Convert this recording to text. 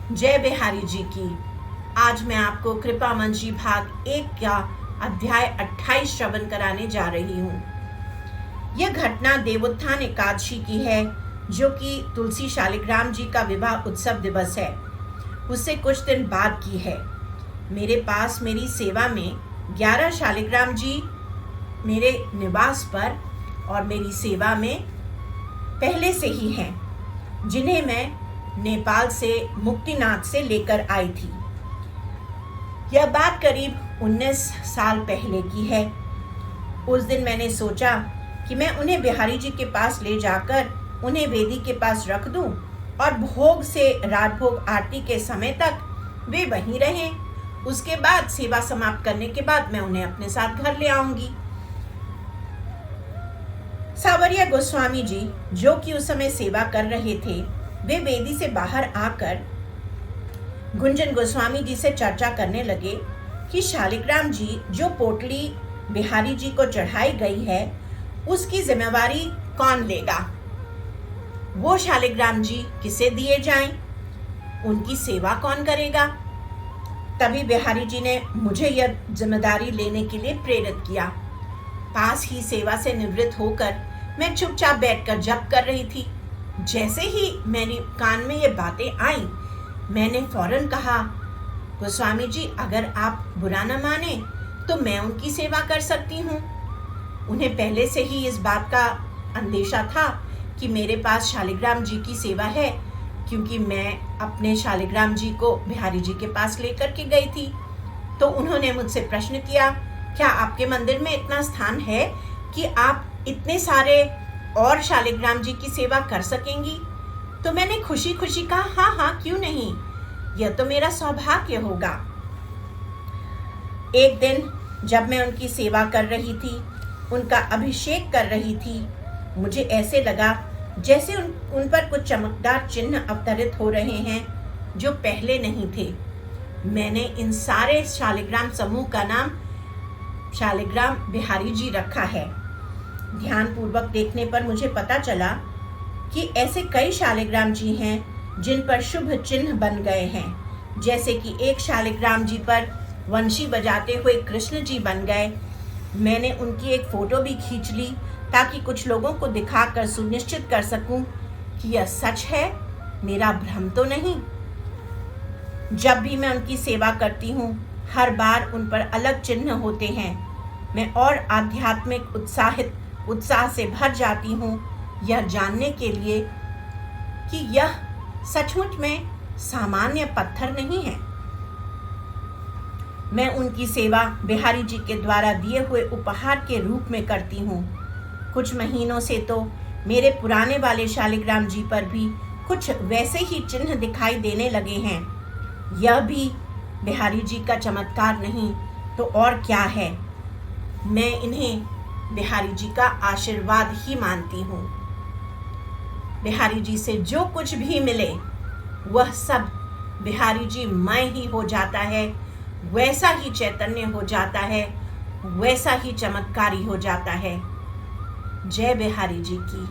जय बिहारी जी की। आज मैं आपको कृपा मंजी भाग 1 का अध्याय 28 श्रवण कराने जा रही हूँ। यह घटना देवोत्थान एकादशी की है, जो कि तुलसी शालिग्राम जी का विवाह उत्सव दिवस है, उससे कुछ दिन बाद की है। मेरे पास मेरी सेवा में 11 शालिग्राम जी मेरे निवास पर और मेरी सेवा में पहले से ही हैं, जिन्हें मैं नेपाल से मुक्तिनाथ से लेकर आई थी। यह बात करीब 19 साल पहले की है। उस दिन मैंने सोचा कि मैं उन्हें बिहारी जी के पास ले जाकर उन्हें वेदी के पास रख दूं और भोग से रात भोग आरती के समय तक वे वहीं रहें। उसके बाद सेवा समाप्त करने के बाद मैं उन्हें अपने साथ घर ले आऊंगी। सावरिया गोस्वामी जी, जो कि उस समय सेवा कर रहे थे, वे वेदी से बाहर आकर गुंजन गोस्वामी जी से चर्चा करने लगे कि शालिग्राम जी जो पोटली बिहारी जी को चढ़ाई गई है, उसकी जिम्मेवारी कौन लेगा? वो शालिग्राम जी किसे दिए जाएं? उनकी सेवा कौन करेगा? तभी बिहारी जी ने मुझे यह जिम्मेदारी लेने के लिए प्रेरित किया। पास ही सेवा से निवृत्त होकर मैं चुपचाप बैठकर जप कर रही थी। जैसे ही मेरी कान में ये बातें आई, मैंने फौरन कहा, गोस्वामी जी, अगर आप बुरा न माने तो मैं उनकी सेवा कर सकती हूँ। उन्हें पहले से ही इस बात का अंदेशा था कि मेरे पास शालिग्राम जी की सेवा है, क्योंकि मैं अपने शालिग्राम जी को बिहारी जी के पास लेकर के गई थी। तो उन्होंने मुझसे प्रश्न किया, क्या आपके मंदिर में इतना स्थान है कि आप इतने सारे और शालिग्राम जी की सेवा कर सकेंगी? तो मैंने खुशी खुशी कहा, हाँ हाँ, क्यों नहीं, यह तो मेरा सौभाग्य होगा। एक दिन जब मैं उनकी सेवा कर रही थी, उनका अभिषेक कर रही थी, मुझे ऐसे लगा जैसे उन पर कुछ चमकदार चिन्ह अवतरित हो रहे हैं जो पहले नहीं थे। मैंने इन सारे शालिग्राम समूह का नाम शालिग्राम बिहारी जी रखा है। ध्यान पूर्वक देखने पर मुझे पता चला कि ऐसे कई शालिग्राम जी हैं जिन पर शुभ चिन्ह बन गए हैं। जैसे कि एक शालिग्राम जी पर वंशी बजाते हुए कृष्ण जी बन गए। मैंने उनकी एक फोटो भी खींच ली ताकि कुछ लोगों को दिखाकर सुनिश्चित कर सकूं कि यह सच है, मेरा भ्रम तो नहीं। जब भी मैं उनकी सेवा करती हूँ, हर बार उन पर अलग चिन्ह होते हैं। मैं और आध्यात्मिक उत्साह से भर जाती हूँ, यह जानने के लिए कि यह सचमुच में सामान्य पत्थर नहीं है। मैं उनकी सेवा बिहारी जी के द्वारा दिए हुए उपहार के रूप में करती हूँ। कुछ महीनों से तो मेरे पुराने वाले शालिग्राम जी पर भी कुछ वैसे ही चिन्ह दिखाई देने लगे हैं। यह भी बिहारी जी का चमत्कार नहीं तो और क्या है। मैं इन्हें बिहारी जी का आशीर्वाद ही मानती हूँ। बिहारी जी से जो कुछ भी मिले वह सब बिहारी जी मय ही हो जाता है, वैसा ही चैतन्य हो जाता है, वैसा ही चमत्कारी हो जाता है। जय बिहारी जी की।